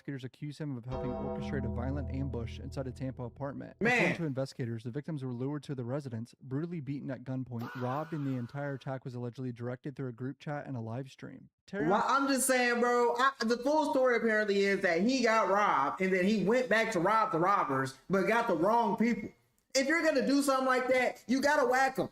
investigators accuse him of helping orchestrate a violent ambush inside a Tampa apartment. Man. According to investigators, the victims were lured to the residence, brutally beaten at gunpoint, robbed, and the entire attack was allegedly directed through a group chat and a live stream. Well, I'm just saying, bro, the full story apparently is that he got robbed and then he went back to rob the robbers, but got the wrong people. If you're going to do something like that, you got to whack them.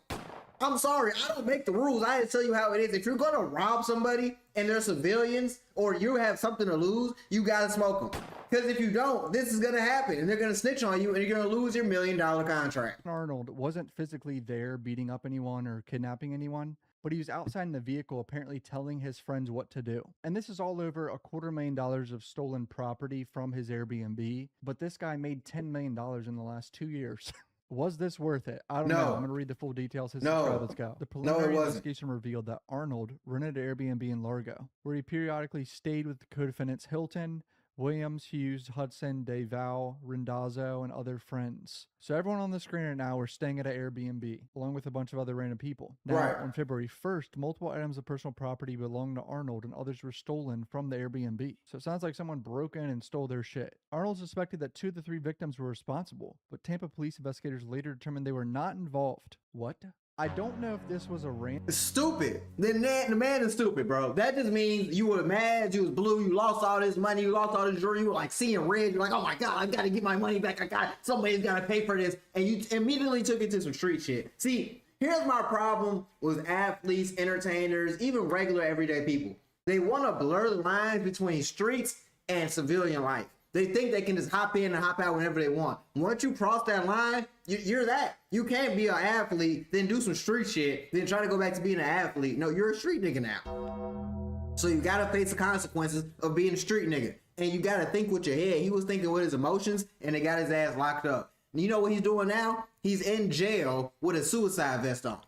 I'm sorry, I don't make the rules. I just tell you how it is. If you're going to rob somebody and they're civilians or you have something to lose, you got to smoke them. Because if you don't, this is going to happen and they're going to snitch on you and you're going to lose your $1 million contract. Arnold wasn't physically there beating up anyone or kidnapping anyone, but he was outside in the vehicle apparently telling his friends what to do. And this is all over $250,000 of stolen property from his Airbnb, but this guy made $10 million in the last 2 years. Was this worth it? I don't know. I'm going to read the full details. Let's go. The preliminary investigation revealed that Arnold rented an Airbnb in Largo, where he periodically stayed with the co-defendants Hilton, Williams, Hughes, Hudson, DeVal, Rindazzo, and other friends. So everyone on the screen right now were staying at an Airbnb, along with a bunch of other random people. Now, on February 1st, multiple items of personal property belonging to Arnold and others were stolen from the Airbnb. So it sounds like someone broke in and stole their shit. Arnold suspected that 2 of the 3 victims were responsible, but Tampa police investigators later determined they were not involved. What? I don't know if this was a random. It's stupid. The man is stupid, bro. That just means you were mad, you was blue, you lost all this money, you lost all this jewelry, you were like seeing red, you're like, oh my God, I gotta get my money back. Somebody's gotta pay for this. And you immediately took it to some street shit. See, here's my problem with athletes, entertainers, even regular everyday people. They want to blur the lines between streets and civilian life. They think they can just hop in and hop out whenever they want. Once you cross that line, you're that. You can't be an athlete, then do some street shit, then try to go back to being an athlete. No, you're a street nigga now. So you gotta face the consequences of being a street nigga. And you gotta think with your head. He was thinking with his emotions, and they got his ass locked up. And you know what he's doing now? He's in jail with a suicide vest on.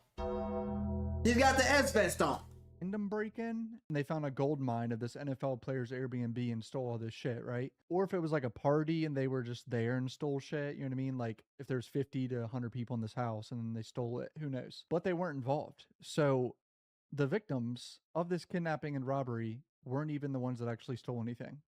He's got the S vest on. Random break-in, and they found a gold mine of this NFL player's Airbnb and stole all this shit, right? Or if it was like a party and they were just there and stole shit, you know what I mean? Like if there's 50 to 100 people in this house and then they stole it, who knows? But they weren't involved. So the victims of this kidnapping and robbery weren't even the ones that actually stole anything.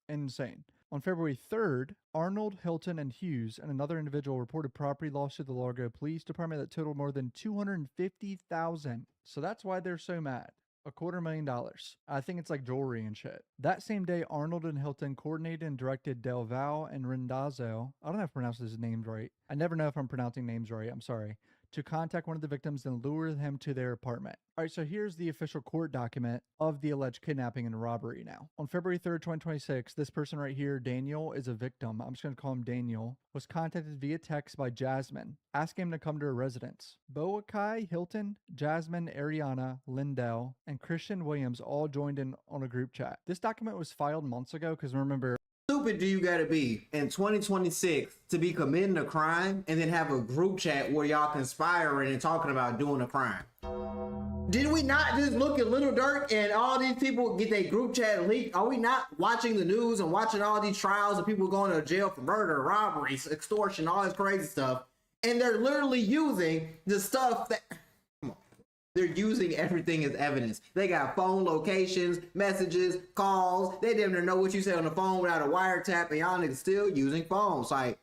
Insane. On February 3rd, Arnold, Hilton, and Hughes and another individual reported property loss to the Largo Police Department that totaled more than $250,000. So that's why they're so mad. $250,000. I think it's like jewelry and shit. That same day, Arnold and Hilton coordinated and directed DelVal and Rindazzo, I don't know if I pronounced his names right. I never know if I'm pronouncing names right. I'm sorry. To contact one of the victims and lure him to their apartment. All right, so here's the official court document of the alleged kidnapping and robbery now. On February 3rd, 2026, this person right here, Daniel, is a victim. I'm just going to call him Daniel. Was contacted via text by Jasmine, asking him to come to her residence. Boakai, Hilton, Jasmine, Ariana, Lindell, and Christian Williams all joined in on a group chat. This document was filed months ago because remember, stupid do you gotta be in 2026 to be committing a crime and then have a group chat where y'all conspiring and talking about doing a crime? Did we not just look at Little Dirk and all these people get their group chat leaked? Are we not watching the news and watching all these trials of people going to jail for murder, robberies, extortion, all this crazy stuff? And they're literally using the stuff that... They're using everything as evidence. They got phone locations, messages, calls. They didn't even know what you said on the phone without a wiretap, and y'all niggas still using phones. Like,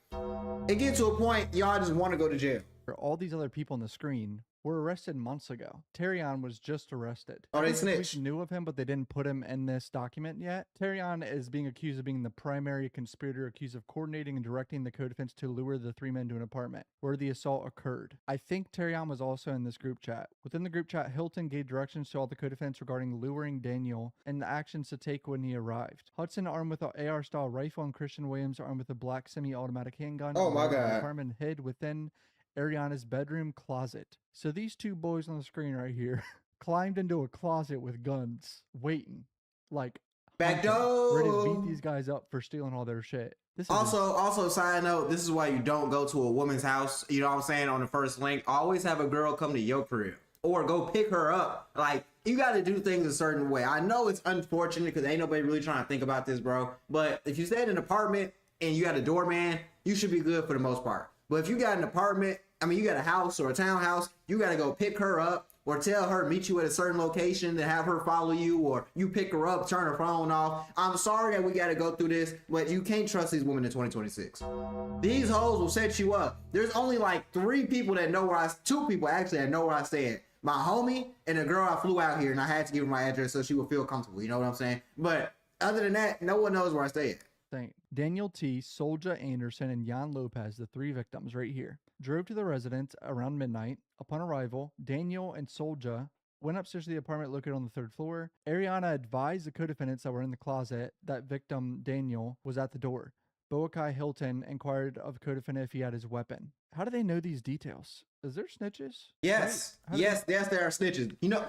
it gets to a point y'all just want to go to jail. All these other people on the screen were arrested months ago. Terrion was just arrested. Oh, they snitched. snitched. Knew of him, but they didn't put him in this document yet. Terrion is being accused of being the primary conspirator, accused of coordinating and directing the co-defense to lure the 3 men to an apartment where the assault occurred. I think Terrion was also in this group chat. Within the group chat, Hilton gave directions to all the co-defense regarding luring Daniel and the actions to take when he arrived. Hudson, armed with an AR-style rifle, and Christian Williams, armed with a black semi-automatic handgun. Oh my God. The apartment hid within Ariana's bedroom closet. So these 2 boys on the screen right here climbed into a closet with guns, waiting, like back door, ready to beat these guys up for stealing all their shit. This is also side note, this is why you don't go to a woman's house, you know what I'm saying, on the first link. Always have a girl come to your crib or go pick her up. Like, you got to do things a certain way. I know it's unfortunate because ain't nobody really trying to think about this, bro, but if you stay in an apartment and you got a doorman, you should be good for the most part. But if you got an apartment, I mean, you got a house or a townhouse, you got to go pick her up, or tell her meet you at a certain location, then have her follow you, or you pick her up, turn her phone off. I'm sorry that we got to go through this, but you can't trust these women in 2026. These hoes will set you up. There's only like 3 people that know where 2 people actually that know where I stay at. My homie and a girl I flew out here, and I had to give her my address so she would feel comfortable. You know what I'm saying? But other than that, no one knows where I stay at. Daniel T., Solja Anderson, and Jan Lopez, the 3 victims right here, drove to the residence around midnight. Upon arrival, Daniel and Solja went upstairs to the apartment located on the 3rd floor. Ariana advised the co-defendants that were in the closet that victim Daniel was at the door. Boakai Hilton inquired of co-defendant if he had his weapon. How do they know these details? Is there snitches? Yes. Yes, there are snitches. You know,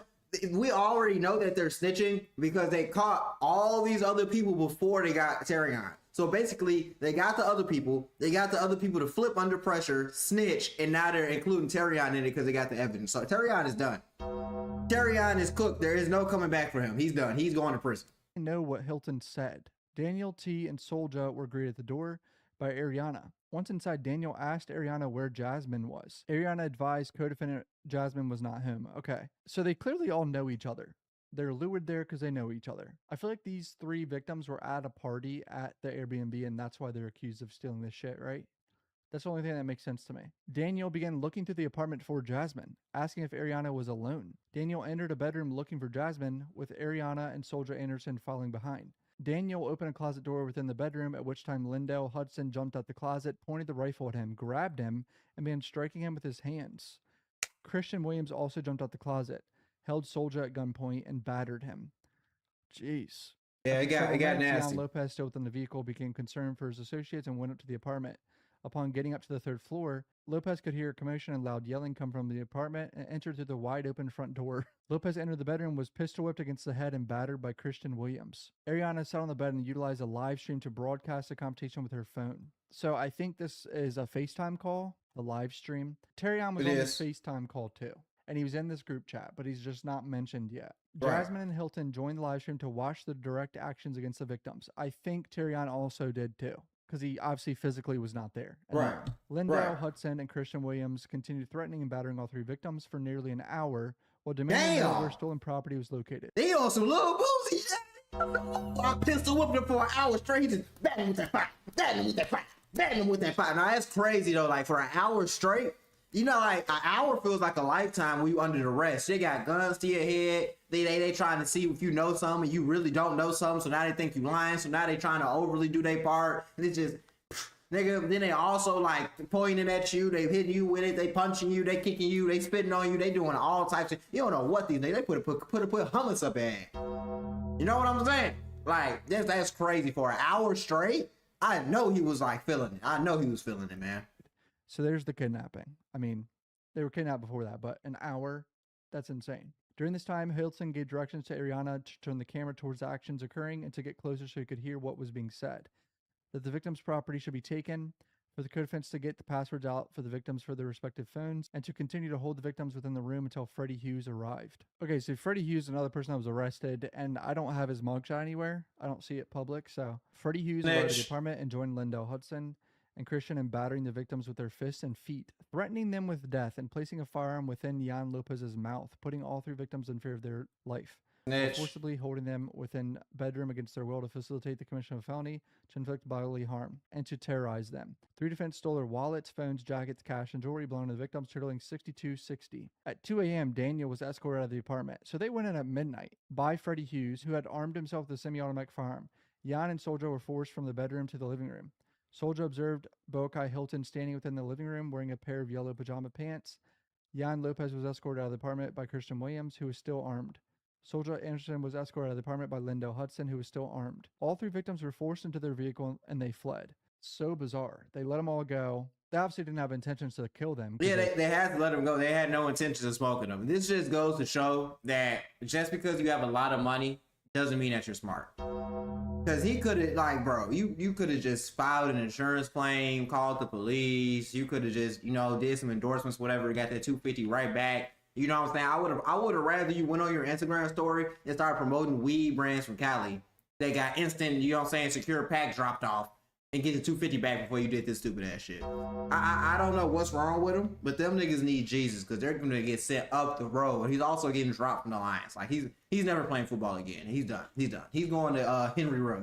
we already know that they're snitching because they caught all these other people before they got Terrion. So basically, they got the other people. They got the other people to flip under pressure, snitch, and now they're including Terrion in it because they got the evidence. So Terrion is done. Terrion is cooked. There is no coming back for him. He's done. He's going to prison. I know what Hilton said. Daniel T. and Solja were greeted at the door by Ariana. Once inside, Daniel asked Ariana where Jasmine was. Ariana advised co-defendant Jasmine was not home. Okay, so they clearly all know each other. They're lured there because they know each other. I feel like these 3 victims were at a party at the Airbnb, and that's why they're accused of stealing this shit, right? That's the only thing that makes sense to me. Daniel began looking through the apartment for Jasmine, asking if Ariana was alone. Daniel entered a bedroom looking for Jasmine, with Ariana and Solja Anderson following behind. Daniel opened a closet door within the bedroom, at which time Lindell Hudson jumped out the closet, pointed the rifle at him, grabbed him, and began striking him with his hands. Christian Williams also jumped out the closet, held Solja at gunpoint, and battered him. Jeez. Yeah, it got nasty. Jan Lopez, still within the vehicle, became concerned for his associates and went up to the apartment. Upon getting up to the 3rd floor, Lopez could hear a commotion and loud yelling come from the apartment and entered through the wide open front door. Lopez entered the bedroom, was pistol whipped against the head and battered by Christian Williams. Ariana sat on the bed and utilized a live stream to broadcast the confrontation with her phone. So I think this is a FaceTime call, the live stream. Terrion was on this FaceTime call too. And he was in this group chat, but he's just not mentioned yet. Right. Jasmine and Hilton joined the live stream to watch the direct actions against the victims. I think Terrion also did too, because he obviously physically was not there. And right. Lindell Hudson and Christian Williams continued threatening and battering all 3 victims for nearly an hour while demanding to know where stolen property was located. They on some little boozy shit. I pistol whipped him for an hour straight. He just batting him with that fire, batting him with that fire, batting him with that fire. Now that's crazy though. Like for an hour straight. You know, like an hour feels like a lifetime when you under arrest. They got guns to your head. They trying to see if you know something and you really don't know something. So now they think you lying. So now they trying to overly do their part. And it's just, nigga. Then they also like pointing at you. They hitting you with it. They punching you. They kicking you. They spitting on you. They doing all types of. You don't know what these niggas. They put hummus up in. You know what I'm saying? Like that's crazy for an hour straight. I know he was like feeling it. I know he was feeling it, man. So there's the kidnapping. I mean, they were kidnapped before that, but an hour, that's insane. During this time, Hilton gave directions to Ariana to turn the camera towards the actions occurring and to get closer so he could hear what was being said. That the victim's property should be taken, for the co-defendants to get the passwords out for the victims for their respective phones, and to continue to hold the victims within the room until Freddie Hughes arrived. Okay, so Freddie Hughes, another person that was arrested, and I don't have his mugshot anywhere. I don't see it public, so Freddie Hughes arrived at the apartment and joined Lindell Hudson and Christian in battering the victims with their fists and feet, threatening them with death and placing a firearm within Jan Lopez's mouth, putting all 3 victims in fear of their life. Forcibly holding them within bedroom against their will to facilitate the commission of a felony, to inflict bodily harm, and to terrorize them. 3 defendants stole their wallets, phones, jackets, cash, and jewelry belonging to the victims, totaling $62.60. At 2 a.m., Daniel was escorted out of the apartment, so they went in at midnight by Freddie Hughes, who had armed himself with a semi-automatic firearm. Jan and Solja were forced from the bedroom to the living room. Solja observed Boakai Hilton standing within the living room wearing a pair of yellow pajama pants. Jan Lopez was escorted out of the apartment by Christian Williams, who was still armed. Solja Anderson was escorted out of the apartment by Lindell Hudson, who was still armed. All 3 victims were forced into their vehicle and they fled. So bizarre. They let them all go. They obviously didn't have intentions to kill them. Yeah, they had to let them go. They had no intentions of smoking them. This just goes to show that just because you have a lot of money doesn't mean that you're smart. Because he could have, like, bro, you could have just filed an insurance claim, called the police. You could have just, you know, did some endorsements, whatever, got that $250 right back. You know what I'm saying? I would have rather you went on your Instagram story and started promoting weed brands from Cali. They got instant, you know what I'm saying, secure pack dropped off. and get the 250 back before you did this stupid ass shit. I don't know what's wrong with him, but them niggas need Jesus because they're gonna get sent up the road. He's also getting dropped from the Lions. Like he's never playing football again. He's done. He's going to Henry Ruggs.